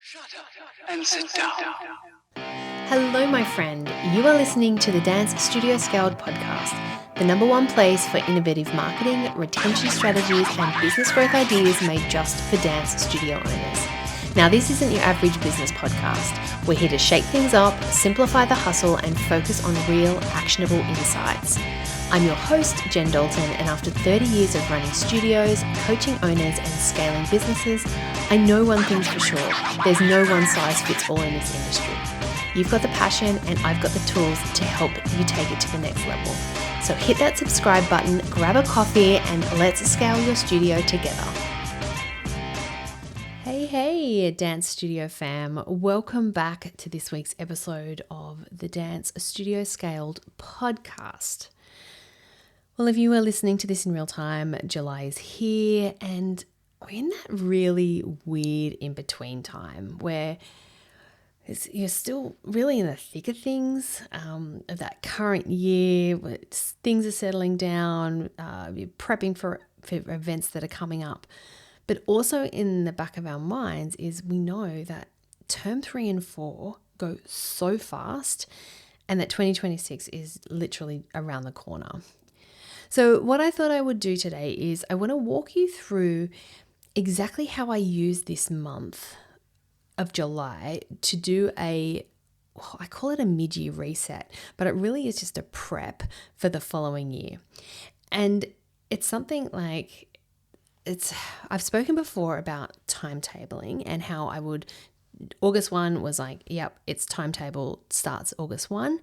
Shut up and sit down. Hello, my friend. You are listening to the Dance StudioScaled podcast, the number one place for innovative marketing, retention strategies, and business growth ideas made just for dance studio owners. Now, this isn't your average business podcast. We're here to shake things up, simplify the hustle, and focus on real, actionable insights. I'm your host, Jen Dalton, and after 30 years of running studios, coaching owners, and scaling businesses, I know one thing's for sure. There's no one size fits all in this industry. You've got the passion, and I've got the tools to help you take it to the next level. So hit that subscribe button, grab a coffee, and let's scale your studio together. Hey, Dance Studio fam. Welcome back to this week's episode of the Dance StudioScaled podcast. Well, if you are listening to this in real time, July is here and we're in that really weird in-between time where you're still really in the thick of things, of that current year, where things are settling down, you're prepping for events that are coming up. But also in the back of our minds is we know that term 3 and 4 go so fast and that 2026 is literally around the corner. So what I thought I would do today is I want to walk you through exactly how I use this month of July to do I call it a mid-year reset, but it really is just a prep for the following year. And it's something like I've spoken before about timetabling and how August 1 was like, yep, it's timetable starts August 1.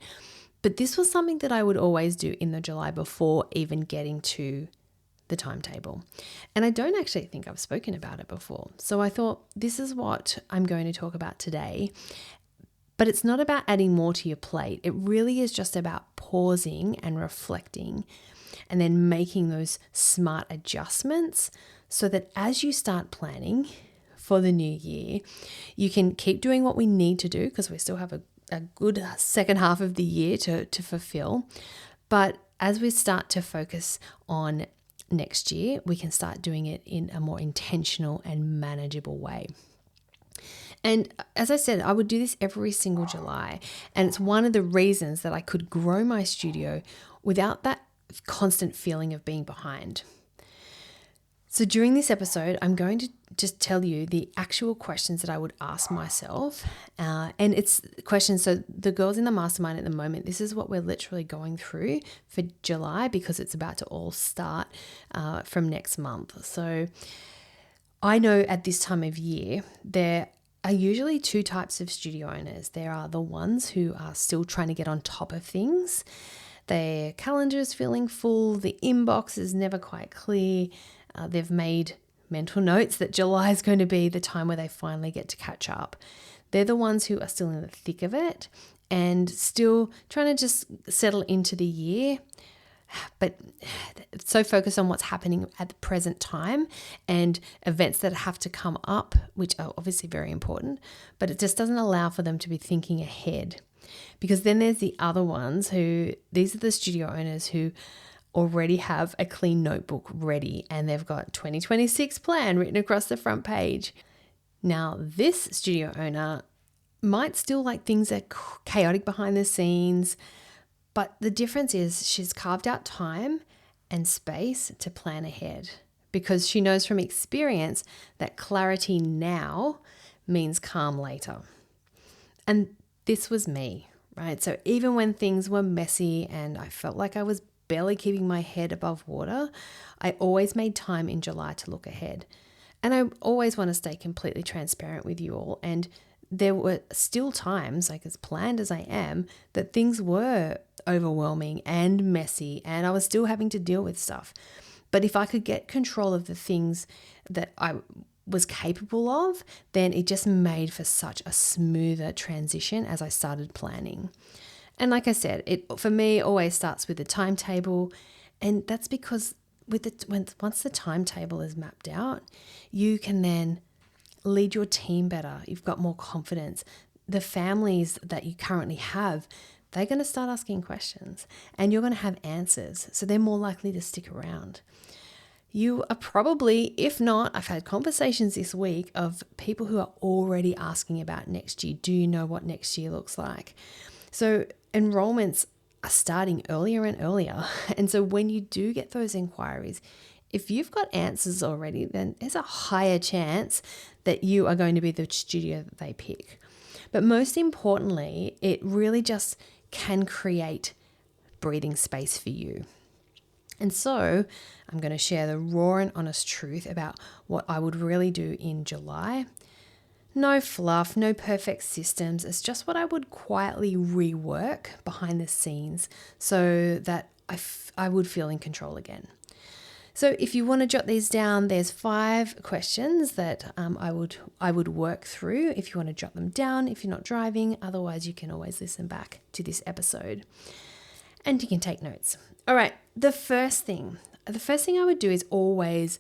But this was something that I would always do in the July before even getting to the timetable. And I don't actually think I've spoken about it before. So I thought this is what I'm going to talk about today. But it's not about adding more to your plate. It really is just about pausing and reflecting and then making those smart adjustments so that as you start planning for the new year, you can keep doing what we need to do because we still have a good second half of the year to fulfill. But as we start to focus on next year, we can start doing it in a more intentional and manageable way. And as I said, I would do this every single July. And it's one of the reasons that I could grow my studio without that constant feeling of being behind. So during this episode, I'm going to just tell you the actual questions that I would ask myself. And it's questions, so the girls in the mastermind at the moment, this is what we're literally going through for July because it's about to all start from next month. So I know at this time of year, there are usually two types of studio owners. There are the ones who are still trying to get on top of things. Their calendar is feeling full. The inbox is never quite clear. They've made mental notes that July is going to be the time where they finally get to catch up. They're the ones who are still in the thick of it and still trying to just settle into the year, but so focused on what's happening at the present time and events that have to come up, which are obviously very important, but it just doesn't allow for them to be thinking ahead. Because then there's the other ones these are the studio owners who already have a clean notebook ready and they've got 2026 plan written across the front page. Now, this studio owner might still like things that are chaotic behind the scenes, but the difference is she's carved out time and space to plan ahead because she knows from experience that clarity now means calm later. And this was me, right? So even when things were messy and I felt like I was barely keeping my head above water, I always made time in July to look ahead. And I always want to stay completely transparent with you all. And there were still times, like as planned as I am, that things were overwhelming and messy and I was still having to deal with stuff. But if I could get control of the things that I was capable of, then it just made for such a smoother transition as I started planning. And like I said, it for me always starts with the timetable, and that's because once the timetable is mapped out, you can then lead your team better. You've got more confidence. The families that you currently have, they're going to start asking questions, and you're going to have answers, so they're more likely to stick around. you are probably, if not, I've had conversations this week of people who are already asking about next year. Do you know what next year looks like? So enrollments are starting earlier and earlier. And so when you do get those inquiries, if you've got answers already, then there's a higher chance that you are going to be the studio that they pick. But most importantly, it really just can create breathing space for you. And so I'm going to share the raw and honest truth about what I would really do in July. No fluff, no perfect systems. It's just what I would quietly rework behind the scenes so that I would feel in control again. So if you want to jot these down, there's 5 questions that I would work through if you want to jot them down if you're not driving. Otherwise, you can always listen back to this episode and you can take notes. All right, the first thing I would do is always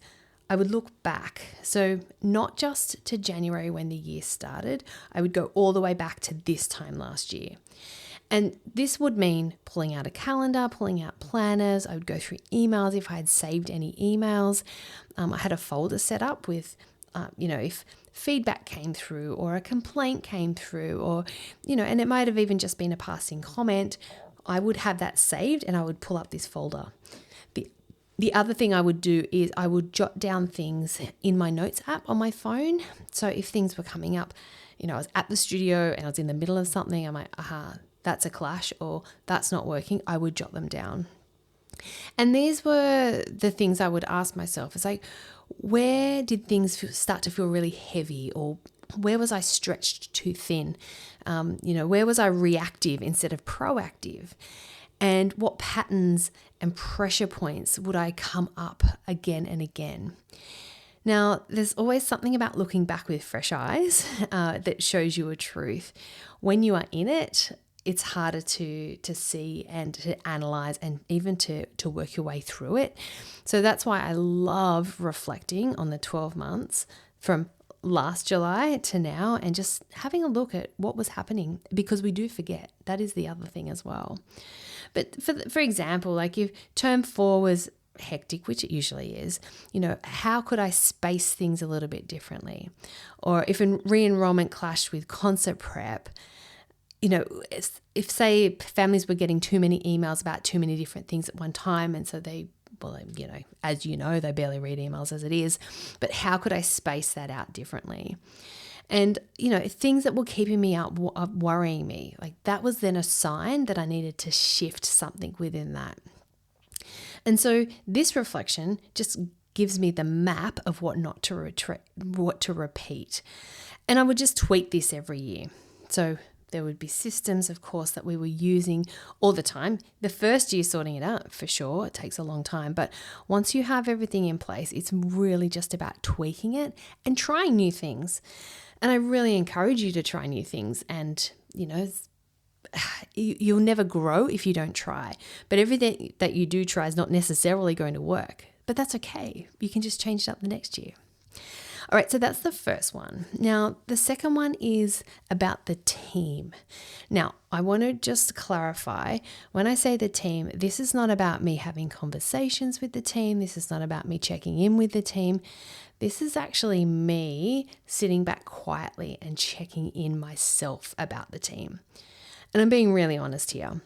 I would look back. So not just to January when the year started, I would go all the way back to this time last year. And this would mean pulling out a calendar, pulling out planners. I would go through emails if I had saved any emails. I had a folder set up with, if feedback came through or a complaint came through or, and it might have even just been a passing comment. I would have that saved and I would pull up this folder. The other thing I would do is I would jot down things in my notes app on my phone. So if things were coming up, I was at the studio and I was in the middle of something, I'm like, that's a clash or that's not working, I would jot them down. And these were the things I would ask myself. It's like, where did things start to feel really heavy, or where was I stretched too thin? Where was I reactive instead of proactive? And what patterns and pressure points would I come up again and again? Now, there's always something about looking back with fresh eyes that shows you a truth. When you are in it, it's harder to see and to analyze and even to work your way through it. So that's why I love reflecting on the 12 months from last July to now and just having a look at what was happening, because we do forget. That is the other thing as well. But for example, like if term 4 was hectic, which it usually is, how could I space things a little bit differently? Or if a re-enrollment clashed with concert prep, if say families were getting too many emails about too many different things at one time, and so they barely read emails as it is, but how could I space that out differently? And, things that were keeping me up, worrying me, like that was then a sign that I needed to shift something within that. And so this reflection just gives me the map of what to repeat. And I would just tweak this every year. So there would be systems, of course, that we were using all the time. The first year sorting it out, for sure, it takes a long time. But once you have everything in place, it's really just about tweaking it and trying new things. And I really encourage you to try new things. And, you'll never grow if you don't try. But everything that you do try is not necessarily going to work. But that's okay. You can just change it up the next year. All right, so that's the first one. Now, the second one is about the team. Now, I want to just clarify, when I say the team, this is not about me having conversations with the team. This is not about me checking in with the team. This is actually me sitting back quietly and checking in myself about the team. And I'm being really honest here.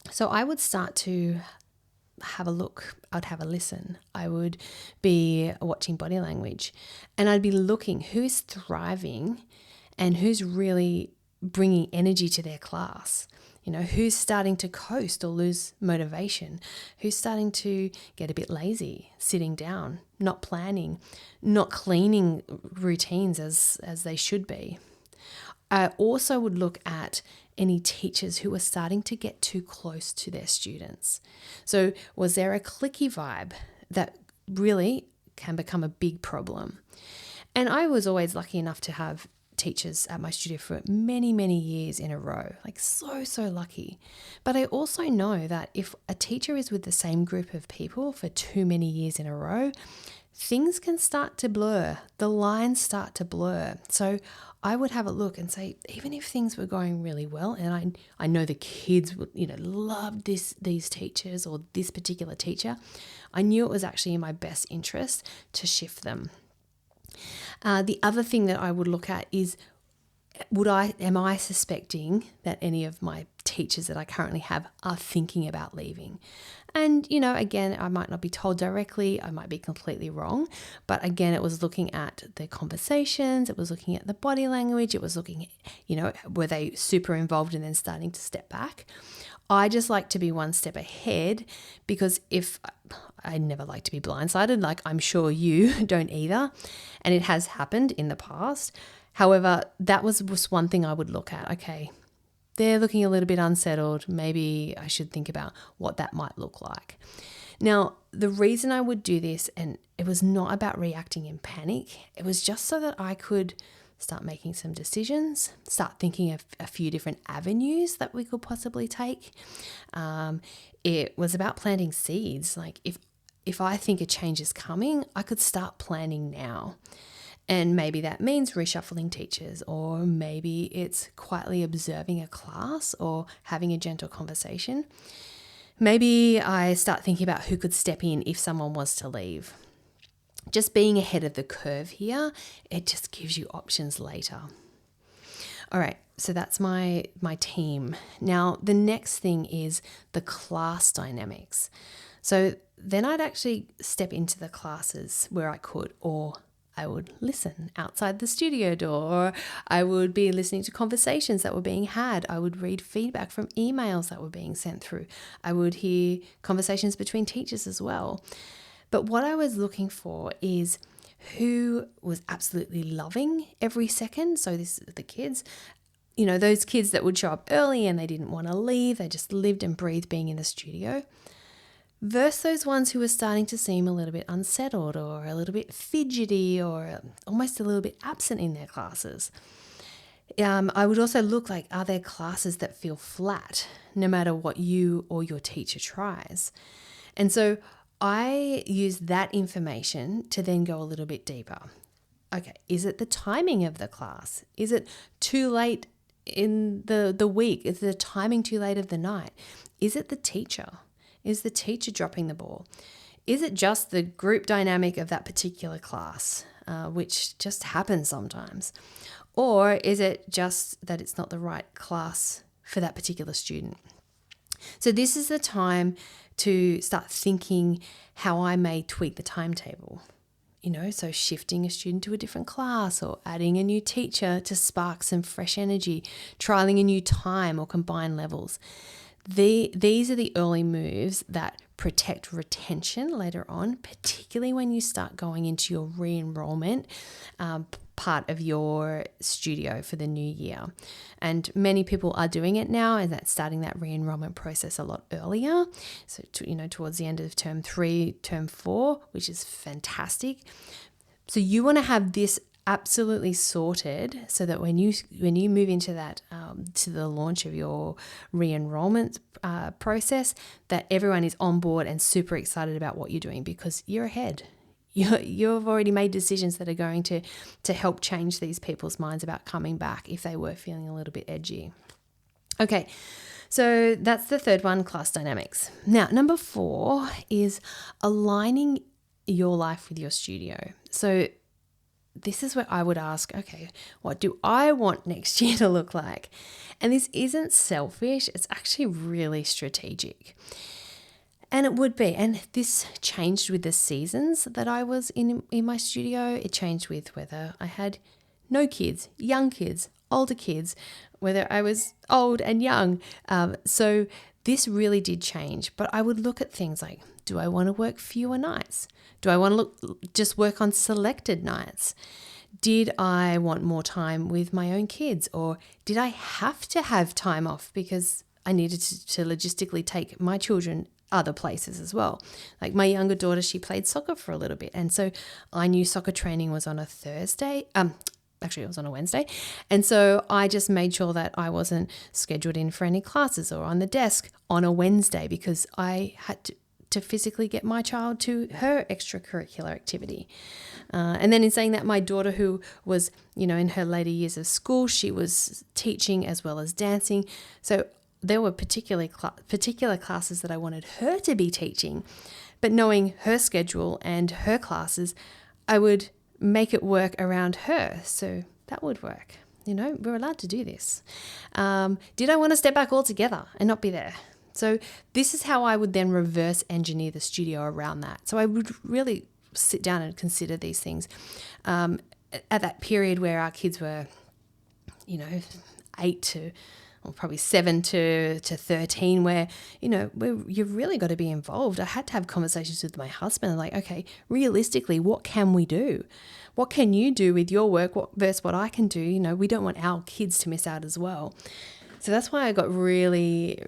So I would start to have a look. I'd have a listen. I would be watching body language, and I'd be looking who's thriving and who's really bringing energy to their class. Who's starting to coast or lose motivation, who's starting to get a bit lazy, sitting down, not planning, not cleaning routines as they should be. I also would look at any teachers who were starting to get too close to their students. So was there a cliquey vibe that really can become a big problem? And I was always lucky enough to have teachers at my studio for many, many years in a row, like so lucky. But I also know that if a teacher is with the same group of people for too many years in a row, things can start to blur. The lines start to blur. So I would have a look and say, even if things were going really well, and I know the kids would, love these teachers or this particular teacher, I knew it was actually in my best interest to shift them. The other thing that I would look at is, am I suspecting that any of my teachers that I currently have are thinking about leaving? And, again, I might not be told directly, I might be completely wrong, but again, it was looking at the conversations, it was looking at the body language, it was looking at, were they super involved and then starting to step back? I just like to be one step ahead, because if I never like to be blindsided, like I'm sure you don't either, and it has happened in the past. However, that was one thing I would look at. Okay, they're looking a little bit unsettled. Maybe I should think about what that might look like. Now, the reason I would do this, and it was not about reacting in panic, it was just so that I could start making some decisions, start thinking of a few different avenues that we could possibly take. It was about planting seeds. Like if I think a change is coming, I could start planning now. And maybe that means reshuffling teachers, or maybe it's quietly observing a class or having a gentle conversation. Maybe I start thinking about who could step in if someone was to leave. Just being ahead of the curve here, it just gives you options later. All right, so that's my team. Now, the next thing is the class dynamics. So then I'd actually step into the classes where I could, or I would listen outside the studio door, or I would be listening to conversations that were being had. I would read feedback from emails that were being sent through. I would hear conversations between teachers as well. But what I was looking for is who was absolutely loving every second. So this is the kids, those kids that would show up early and they didn't want to leave. They just lived and breathed being in the studio. Versus those ones who were starting to seem a little bit unsettled or a little bit fidgety or almost a little bit absent in their classes. I would also look like, are there classes that feel flat no matter what you or your teacher tries? And so I use that information to then go a little bit deeper. Okay, is it the timing of the class? Is it too late in the week? Is the timing too late of the night? Is it the teacher? Is the teacher dropping the ball? Is it just the group dynamic of that particular class, which just happens sometimes? Or is it just that it's not the right class for that particular student? So this is the time to start thinking how I may tweak the timetable. So shifting a student to a different class, or adding a new teacher to spark some fresh energy, trialing a new time or combine levels. These are the early moves that protect retention later on, particularly when you start going into your re-enrollment part of your studio for the new year. And many people are doing it now, and that's starting that re-enrollment process a lot earlier. So, towards the end of term 3, term 4, which is fantastic. So you want to have this absolutely sorted so that when you move into that to the launch of your re-enrollment process, that everyone is on board and super excited about what you're doing, because you're ahead. You've already made decisions that are going to help change these people's minds about coming back if they were feeling a little bit edgy. Okay, so that's the third one, class dynamics. Now, number 4 is aligning your life with your studio. So this is where I would ask, okay, what do I want next year to look like? And this isn't selfish, it's actually really strategic. And it would be, and this changed with the seasons that I was in my studio. It changed with whether I had no kids, young kids, older kids, whether I was old and young. So this really did change. But I would look at things like, do I want to work fewer nights? Do I want to just work on selected nights? Did I want more time with my own kids? Or did I have to have time off because I needed to logistically take my children other places as well? Like my younger daughter, she played soccer for a little bit. And so I knew soccer training was on a Thursday. Actually, it was on a Wednesday. And so I just made sure that I wasn't scheduled in for any classes or on the desk on a Wednesday, because I had to physically get my child to her extracurricular activity. And then in saying that, my daughter, who was, in her later years of school, she was teaching as well as dancing. So there were particular classes that I wanted her to be teaching. But knowing her schedule and her classes, I would make it work around her. So that would work. We're allowed to do this. Did I want to step back altogether and not be there? So this is how I would then reverse engineer the studio around that. So I would really sit down and consider these things. At that period where our kids were, 8 to, or probably 7 to 13, where, you've really got to be involved. I had to have conversations with my husband, like, okay, realistically, what can we do? What can you do with your work versus what I can do? We don't want our kids to miss out as well. So that's why I got really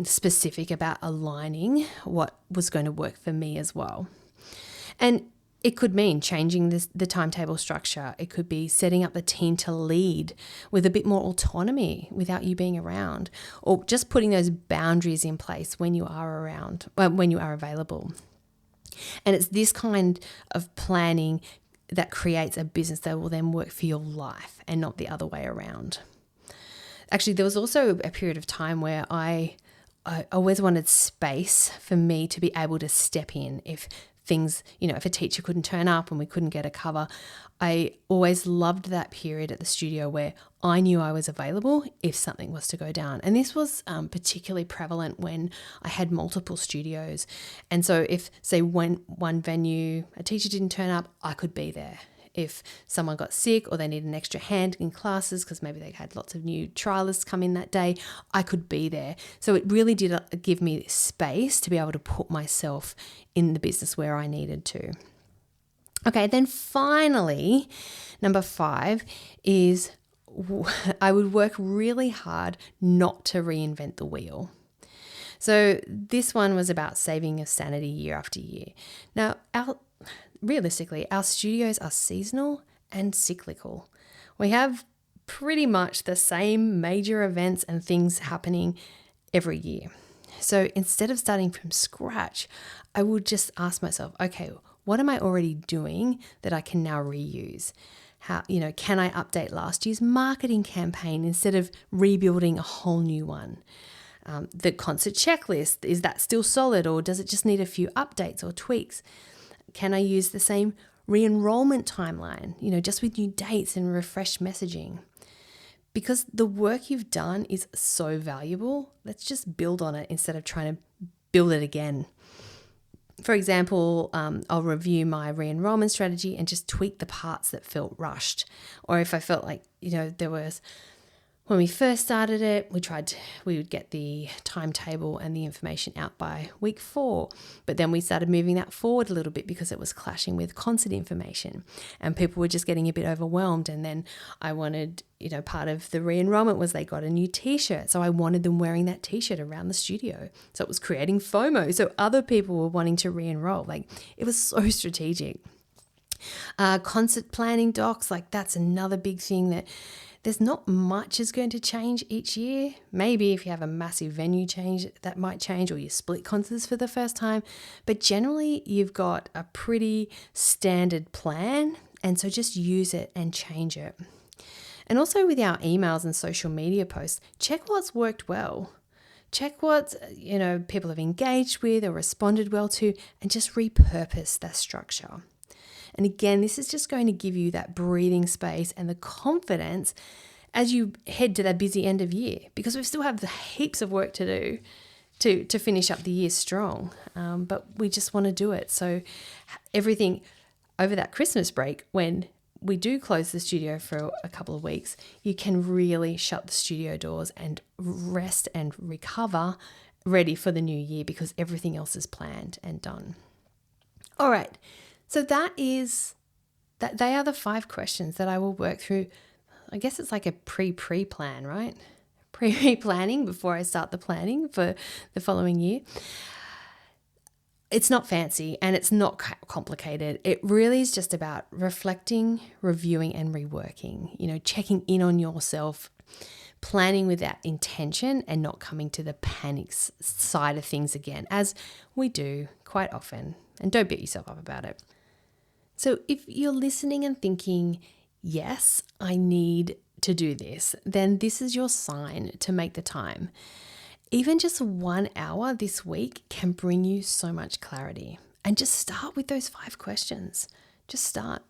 specific about aligning what was going to work for me as well. And it could mean changing the timetable structure. It could be setting up the team to lead with a bit more autonomy without you being around, or just putting those boundaries in place when you are around, when you are available. And it's this kind of planning that creates a business that will then work for your life and not the other way around. Actually, there was also a period of time where I always wanted space for me to be able to step in if things, if a teacher couldn't turn up and we couldn't get a cover. I always loved that period at the studio where I knew I was available if something was to go down. And this was particularly prevalent when I had multiple studios. And so if, say, when one venue, a teacher didn't turn up, I could be there. If someone got sick or they needed an extra hand in classes because maybe they had lots of new trialists come in that day, I could be there. So it really did give me space to be able to put myself in the business where I needed to. Okay, then finally, number 5 is I would work really hard not to reinvent the wheel. So this one was about saving your sanity year after year. Now, realistically, our studios are seasonal and cyclical. We have pretty much the same major events and things happening every year. So instead of starting from scratch, I would just ask myself, okay, what am I already doing that I can now reuse? How, can I update last year's marketing campaign instead of rebuilding a whole new one? The concert checklist, is that still solid, or does it just need a few updates or tweaks? Can I use the same re-enrollment timeline, just with new dates and refreshed messaging? Because the work you've done is so valuable, let's just build on it instead of trying to build it again. For example, I'll review my re-enrollment strategy and just tweak the parts that felt rushed. Or if I felt like, there was, when we first started it, we would get the timetable and the information out by week 4. But then we started moving that forward a little bit because it was clashing with concert information and people were just getting a bit overwhelmed. And then I wanted, part of the re-enrollment was they got a new t-shirt. So I wanted them wearing that t-shirt around the studio. So it was creating FOMO. So other people were wanting to re-enroll. It was so strategic. Concert planning docs, that's another big thing that there's not much is going to change each year. Maybe if you have a massive venue change, that might change, or you split concerts for the first time. But generally, you've got a pretty standard plan. And so just use it and change it. And also with our emails and social media posts, check what's worked well. Check what, people have engaged with or responded well to, and just repurpose that structure. And again, this is just going to give you that breathing space and the confidence as you head to that busy end of year, because we still have the heaps of work to do to finish up the year strong. But we just want to do it. So everything over that Christmas break, when we do close the studio for a couple of weeks, you can really shut the studio doors and rest and recover, ready for the new year, because everything else is planned and done. All right. So they are the 5 questions that I will work through. I guess it's like a pre-plan, right? Pre-planning before I start the planning for the following year. It's not fancy and it's not complicated. It really is just about reflecting, reviewing and reworking, checking in on yourself, planning with that intention and not coming to the panic side of things again, as we do quite often. And don't beat yourself up about it. So if you're listening and thinking, yes, I need to do this, then this is your sign to make the time. Even just 1 hour this week can bring you so much clarity. And just start with those 5 questions. Just start.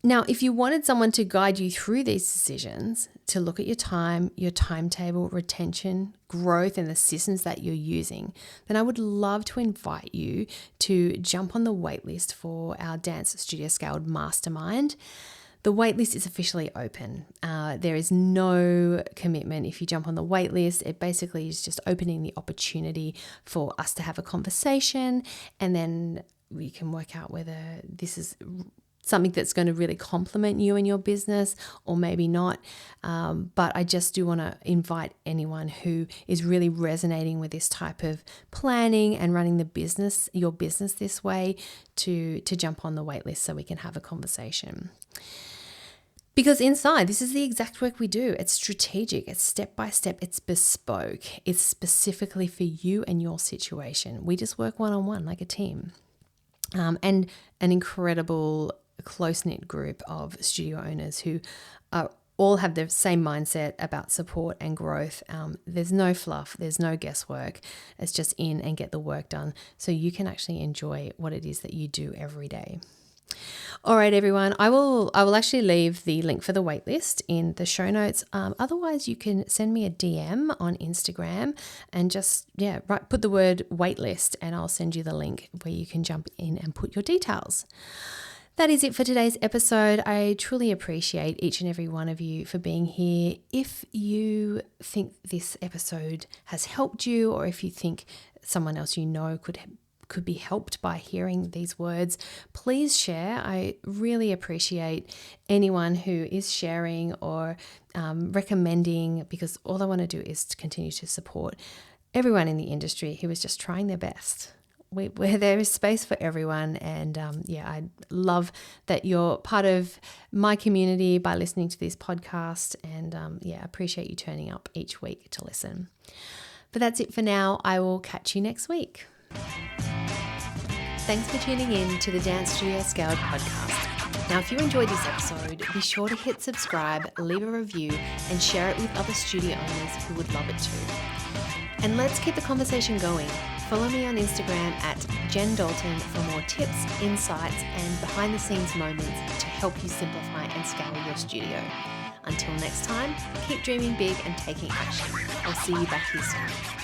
Now, if you wanted someone to guide you through these decisions, to look at your time, your timetable, retention, growth, and the systems that you're using, then I would love to invite you to jump on the waitlist for our Dance StudioScaled Mastermind. The waitlist is officially open. There is no commitment if you jump on the waitlist. It basically is just opening the opportunity for us to have a conversation, and then we can work out whether this is something that's going to really complement you and your business, or maybe not. But I just do want to invite anyone who is really resonating with this type of planning and running your business this way to jump on the waitlist so we can have a conversation. Because inside, this is the exact work we do. It's strategic, it's step by step, it's bespoke, it's specifically for you and your situation. We just work one-on-one like a team. And an incredible close-knit group of studio owners who all have the same mindset about support and growth. There's no fluff, there's no guesswork. It's just in and get the work done so you can actually enjoy what it is that you do every day. All right, everyone, I will actually leave the link for the waitlist in the show notes. Otherwise, you can send me a DM on Instagram and just, put the word waitlist and I'll send you the link where you can jump in and put your details. That is it for today's episode. I truly appreciate each and every one of you for being here. If you think this episode has helped you, or if you think someone else you know could be helped by hearing these words, please share. I really appreciate anyone who is sharing or recommending, because all I want to do is to continue to support everyone in the industry who is just trying their best. Where there is space for everyone, and I love that you're part of my community by listening to this podcast, and appreciate you turning up each week to listen. But that's it for now. I will catch you next week. Thanks for tuning in to the Dance StudioScaled podcast. Now, if you enjoyed this episode, be sure to hit subscribe, leave a review, and share it with other studio owners who would love it too. And let's keep the conversation going. Follow me on Instagram at Jen Dalton for more tips, insights, and behind-the-scenes moments to help you simplify and scale your studio. Until next time, keep dreaming big and taking action. I'll see you back here soon.